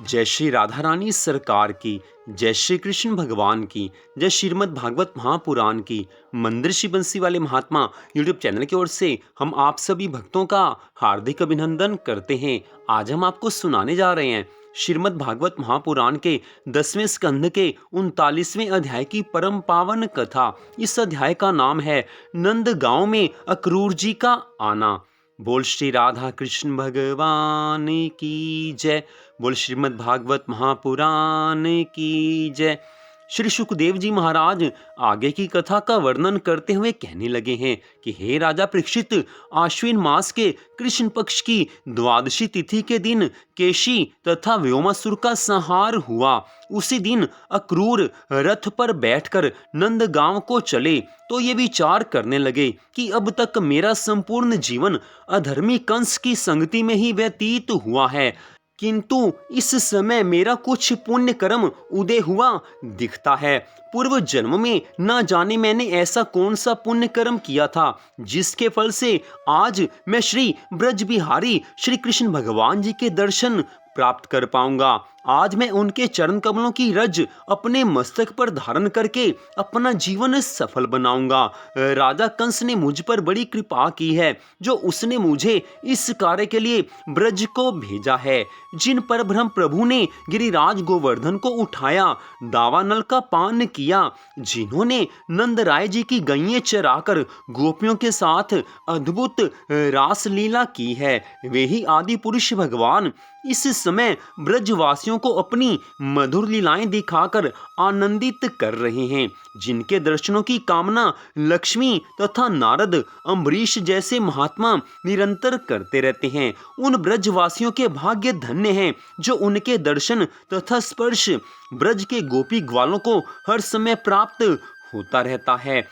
जय श्री राधा रानी सरकार की, जय श्री कृष्ण भगवान की, जय श्रीमद् भागवत महापुराण की। मंदिर श्री बंसी वाले महात्मा यूट्यूब चैनल की ओर से हम आप सभी भक्तों का हार्दिक अभिनंदन करते हैं। आज हम आपको सुनाने जा रहे हैं श्रीमद् भागवत महापुराण के 10वें स्कंध के 39वें अध्याय की परम पावन कथा। इस अध्याय का नाम है नंद गांव में अक्रूर जी का आना। बोल श्री राधा कृष्ण भगवान की जय। बोल श्रीमद् भागवत महापुराण की जय। श्री सुखदेव जी महाराज आगे की कथा का वर्णन करते हुए कहने लगे हैं कि हे राजा परीक्षित, आश्विन मास के कृष्ण पक्ष की द्वादशी तिथि के दिन केशी तथा व्योमासुर का संहार हुआ। उसी दिन अक्रूर रथ पर बैठकर नंद गांव को चले तो ये विचार करने लगे कि अब तक मेरा संपूर्ण जीवन अधर्मी कंस की संगति में ही व्यतीत हुआ है, किंतु इस समय मेरा कुछ पुण्य कर्म उदय हुआ दिखता है। पूर्व जन्म में न जाने मैंने ऐसा कौन सा पुण्य कर्म किया था जिसके फल से आज मैं श्री ब्रज बिहारी श्री कृष्ण भगवान जी के दर्शन प्राप्त कर पाऊंगा। आज मैं उनके चरण कमलों की रज अपने मस्तक पर धारण करके अपना जीवन सफल बनाऊंगा। राजा कंस ने मुझ पर बड़ी कृपा की है, जो उसने मुझे इस कार्य के लिए ब्रज को भेजा है। जिन पर ब्रह्म प्रभु ने गिरिराज गोवर्धन को उठाया, दावानल का पान किया, जिन्होंने नंद राय जी की गैयें चराकर गोपियों के साथ अद्भुत रास लीला की है, वे ही आदि पुरुष भगवान इस समय ब्रजवासियों को अपनी मधुर लीलाएं दिखाकर आनंदित कर रहे हैं। जिनके दर्शनों की कामना लक्ष्मी तथा नारद, अम्बरीश जैसे महात्मा निरंतर करते रहते हैं, उन ब्रजवासियों के भाग्य धन्य हैं जो उनके दर्शन तथा स्पर्श ब्रज के गोपी ग्वालों को हर समय प्राप्त होता रहता है।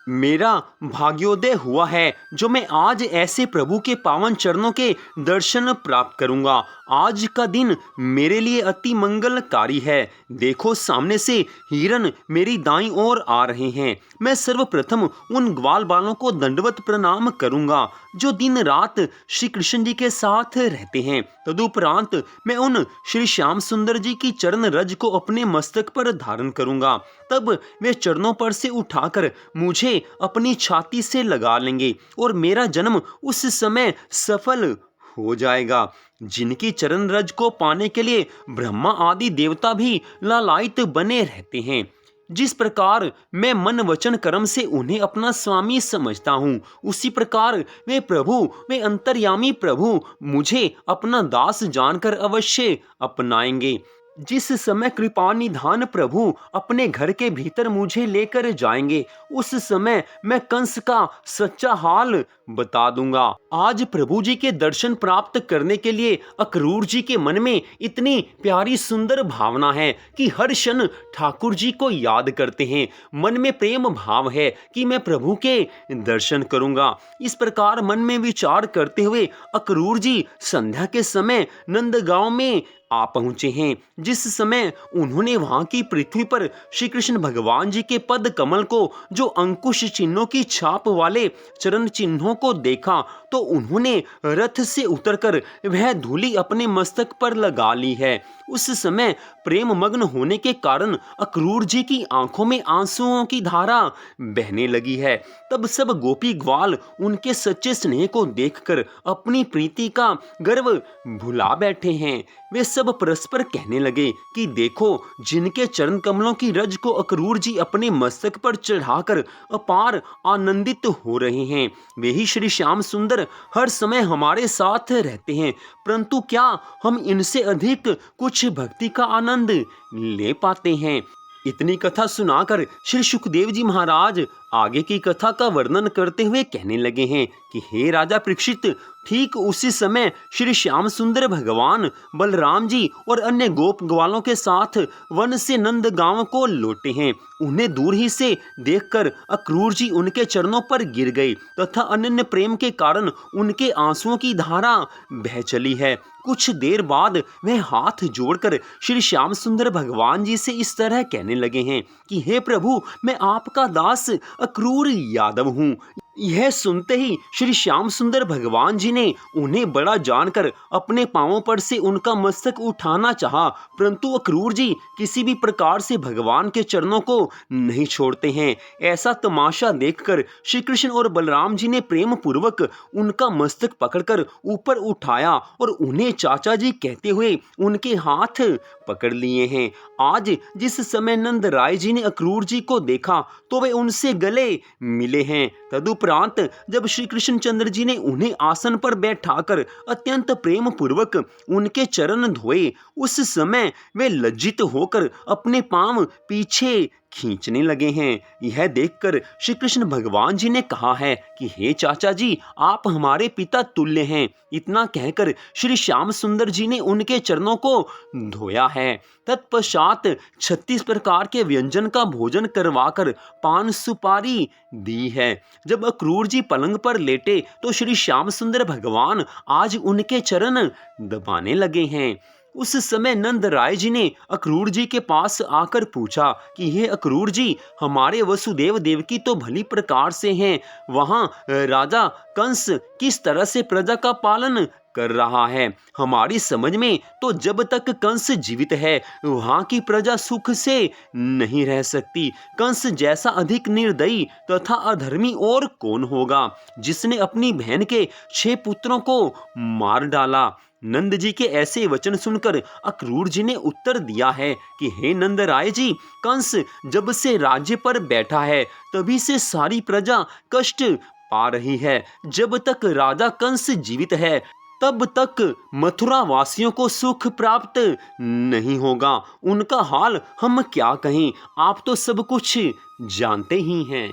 मेरा भाग्योदय हुआ है जो मैं आज ऐसे प्रभु के पावन चरणों के दर्शन प्राप्त करूंगा। आज का दिन मेरे लिए अति मंगलकारी है। देखो, सामने से हिरण मेरी दाईं ओर आ रहे हैं। मैं सर्वप्रथम उन ग्वाल बालों को दंडवत प्रणाम करूंगा जो दिन रात श्री कृष्ण जी के साथ रहते हैं। तदुपरांत मैं उन श्री श्याम सुंदर जी की चरण रज को अपने मस्तक पर धारण करूंगा। तब वे चरणों पर से उठाकर मुझे अपनी छाती से लगा लेंगे और मेरा जन्म उस समय सफल हो जाएगा। जिनकी चरण रज को पाने के लिए ब्रह्मा आदि देवता भी लालायित बने रहते हैं, जिस प्रकार मैं मन वचन कर्म से उन्हें अपना स्वामी समझता हूँ, उसी प्रकार वे अंतर्यामी प्रभु मुझे अपना दास जानकर अवश्य अपनाएंगे। जिस समय कृपा निधान प्रभु अपने घर के भीतर मुझे लेकर जाएंगे, उस समय मैं कंस का सच्चा हाल बता दूंगा। आज प्रभु जी के दर्शन प्राप्त करने के लिए अक्रूर जी के मन में इतनी प्यारी सुंदर भावना है कि हर क्षण ठाकुर जी को याद करते हैं। मन में प्रेम भाव है कि मैं प्रभु के दर्शन करूंगा। इस प्रकार मन में विचार करते हुए अक्रूर जी संध्या के समय नंदगांव में आ पहुंचे हैं। जिस समय उन्होंने वहां की पृथ्वी पर श्री कृष्ण भगवान जी के पद कमल को, जो अंकुश चिन्हों की छाप वाले चरण चिन्हों को देखा, तो उन्होंने रथ से उतरकर वह धूलि अपने मस्तक पर लगा ली है। उस समय प्रेम मग्न होने के कारण अक्रूर जी की आंखों में आंसुओं की धारा बहने लगी है। तब सब गोपी ग्वाल उनके सच्चे स्नेह को देखकर अपनी प्रीति का गर्व भुला बैठे हैं। वे सब परस्पर कहने लगे कि देखो, जिनके चरण कमलों की रज को अक्रूर जी अपने मस्तक पर चढ़ाकर अपार आनंदित हो रहे हैं, वे ही श्री श्याम सुंदर हर समय हमारे साथ रहते हैं, परंतु क्या हम इनसे अधिक कुछ भक्ति का आनंद ले पाते हैं? इतनी कथा सुनाकर श्री सुखदेव जी महाराज आगे की कथा का वर्णन करते हुए कहने लगे हैं कि हे राजा परीक्षित, ठीक उसी समय श्री श्याम सुंदर भगवान बलराम जी और अन्य गोप ग्वालों के साथ वन से नंद गांव को लौटे हैं। उन्हें दूर ही से देखकर अक्रूर जी उनके चरणों पर गिर गए तथा अनन्य प्रेम के कारण उनके आंसुओं की धारा बह चली है। कुछ देर बाद वे हाथ जोड़कर श्री श्याम सुंदर भगवान जी से इस तरह कहने लगे हैं कि हे प्रभु, मैं आपका दास अक्रूर यादव हूँ। यह सुनते ही श्री श्याम सुंदर भगवान जी ने उन्हें बड़ा जानकर अपने पांवों पर से उनका मस्तक उठाना चाहा, परंतु अक्रूर जी किसी भी प्रकार से भगवान के चरणों को नहीं छोड़ते हैं। ऐसा तमाशा देखकर श्री कृष्ण और बलराम जी ने प्रेम पूर्वक उनका मस्तक पकड़कर ऊपर उठाया और उन्हें चाचा जी कहते हुए उनके हाथ पकड़ लिए हैं। आज जिस समय नंद राय जी ने अक्रूर जी को देखा तो वे उनसे गले मिले हैं। तदुपरांत जब श्री कृष्णचंद्र जी ने उन्हें आसन पर बैठाकर अत्यंत प्रेम पूर्वक उनके चरण धोए, उस समय वे लज्जित होकर अपने पांव पीछे खींचने लगे हैं। यह देखकर श्री कृष्ण भगवान जी ने कहा है कि हे चाचा जी, आप हमारे पिता तुल्य हैं। इतना कहकर श्री श्याम सुंदर जी ने उनके चरणों को धोया है। तत्पश्चात 36 प्रकार के व्यंजन का भोजन करवाकर पान सुपारी दी है। जब अक्रूर जी पलंग पर लेटे तो श्री श्याम सुंदर भगवान आज उनके चरण दबाने लगे हैं। उस समय नंद राय जी ने अक्रूर जी के पास आकर पूछा कि हे अक्रूर जी, हमारे वसुदेव देवकी तो भली प्रकार से हैं, वहाँ राजा कंस किस तरह से प्रजा का पालन कर रहा है? हमारी समझ में तो जब तक कंस जीवित है वहाँ की प्रजा सुख से नहीं रह सकती। कंस जैसा अधिक निर्दयी तथा अधर्मी और कौन होगा, जिसने अपनी बहन के 6 पुत्रों को मार डाला। नंद जी के ऐसे वचन सुनकर अक्रूर जी ने उत्तर दिया है कि हे नंद राय जी, कंस जब से राज्य पर बैठा है तभी से सारी प्रजा कष्ट पा रही है। जब तक राजा कंस जीवित है तब तक मथुरा वासियों को सुख प्राप्त नहीं होगा। उनका हाल हम क्या कहें, आप तो सब कुछ जानते ही हैं।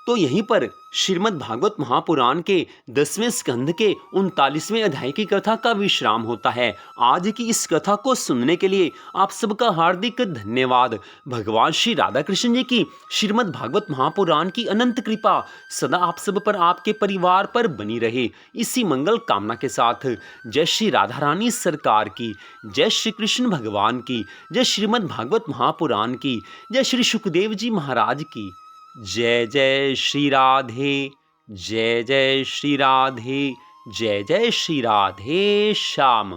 तो यहीं पर श्रीमद् भागवत महापुराण के 10वें स्कंध के 39वें अध्याय की कथा का विश्राम होता है। आज की इस कथा को सुनने के लिए आप सबका हार्दिक धन्यवाद। भगवान श्री राधा कृष्ण जी की श्रीमद् भागवत महापुराण की अनंत कृपा सदा आप सब पर, आपके परिवार पर बनी रहे, इसी मंगल कामना के साथ जय श्री राधा रानी सरकार की, जय श्री कृष्ण भगवान की, जय श्रीमद् भागवत महापुराण की, जय श्री सुखदेव जी महाराज की। जय जय श्री राधे, जय जय श्री राधे, जय जय श्री राधे श्याम।